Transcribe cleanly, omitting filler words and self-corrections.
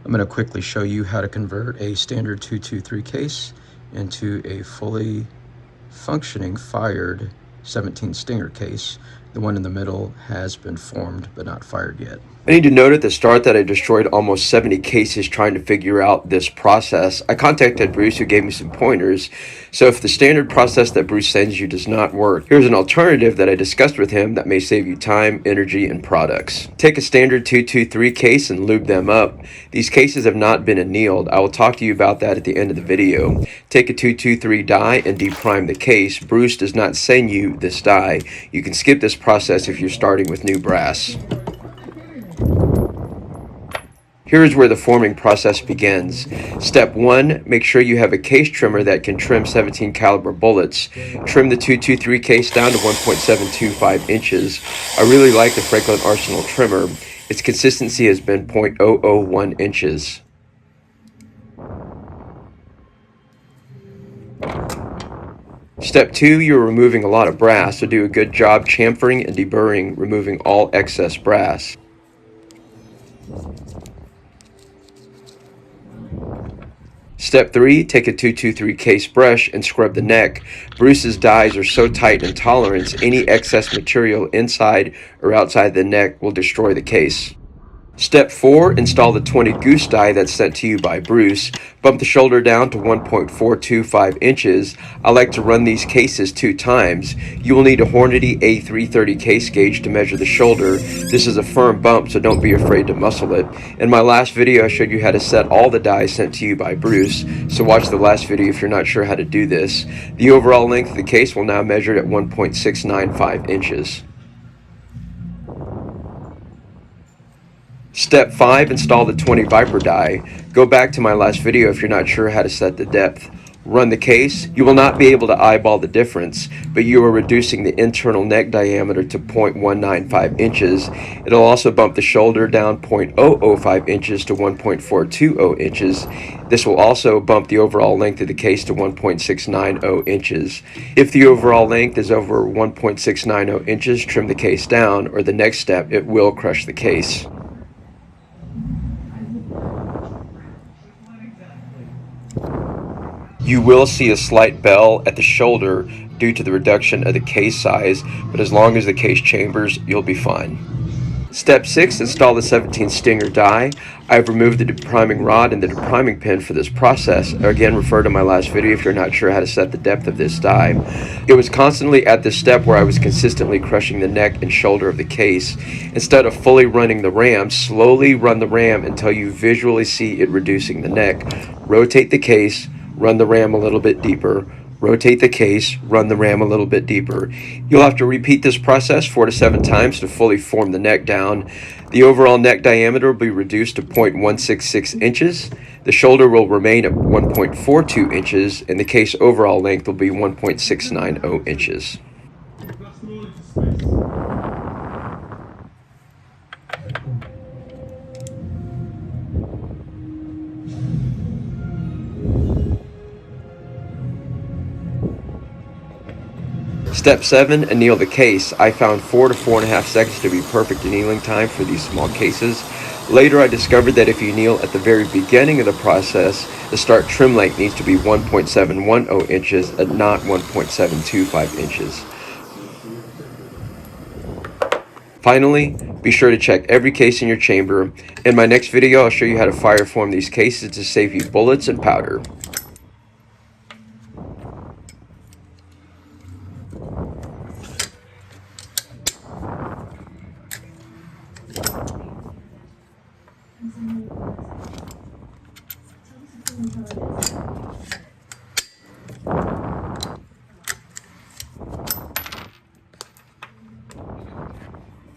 I'm going to quickly show you how to convert a standard 223 case into a fully functioning fired 17 Stinger case. The one in the middle has been formed but not fired yet. I need to note at the start that I destroyed almost 70 cases trying to figure out this process. I contacted Bruce, who gave me some pointers. So if the standard process that Bruce sends you does not work, here's an alternative that I discussed with him that may save you time, energy, and products. Take a standard 223 case and lube them up. These cases have not been annealed. I will talk to you about that at the end of the video. Take a 223 die and deprime the case. Bruce does not send you this die. You can skip this process if you're starting with new brass. Here is where the forming process begins. Step 1, make sure you have a case trimmer that can trim 17 caliber bullets. Trim the 223 case down to 1.725 inches. I really like the Franklin Arsenal trimmer. Its consistency has been 0.001 inches. Step 2, you're removing a lot of brass, so do a good job chamfering and deburring, removing all excess brass. Step 3, take a 223 case brush and scrub the neck. Bruce's dies are so tight in tolerance, any excess material inside or outside the neck will destroy the case. Step 4, install the 20 goose die that's sent to you by Bruce. Bump the shoulder down to 1.425 inches. I like to run these cases 2 times. You will need a Hornady A330 case gauge to measure the shoulder. This is a firm bump, so don't be afraid to muscle it. In my last video, I showed you how to set all the dies sent to you by Bruce, so watch the last video if you're not sure how to do this. The overall length of the case will now measure at 1.695 inches. Step 5, install the 20 Viper die. Go back to my last video if you're not sure how to set the depth. Run the case. You will not be able to eyeball the difference, but you are reducing the internal neck diameter to 0.195 inches. It'll also bump the shoulder down 0.005 inches to 1.420 inches. This will also bump the overall length of the case to 1.690 inches. If the overall length is over 1.690 inches, trim the case down, or the next step, it will crush the case. You will see a slight bell at the shoulder due to the reduction of the case size, but as long as the case chambers, you'll be fine. Step 6, install the 17 Stinger die. I've removed the depriming rod and the depriming pin for this process. Again, refer to my last video if you're not sure how to set the depth of this die. It was constantly at this step where I was consistently crushing the neck and shoulder of the case. Instead of fully running the ram, slowly run the ram until you visually see it reducing the neck. Rotate the case, run the ram a little bit deeper, rotate the case, run the ram a little bit deeper. You'll have to repeat this process 4 to 7 times to fully form the neck down. The overall neck diameter will be reduced to 0.166 inches. The shoulder will remain at 1.42 inches, and the case overall length will be 1.690 inches. Step 7, anneal the case. I found 4 to 4.5 seconds to be perfect annealing time for these small cases. Later I discovered that if you anneal at the very beginning of the process, the start trim length needs to be 1.710 inches and not 1.725 inches. Finally, be sure to check every case in your chamber. In my next video, I'll show you how to fire form these cases to save you bullets and powder.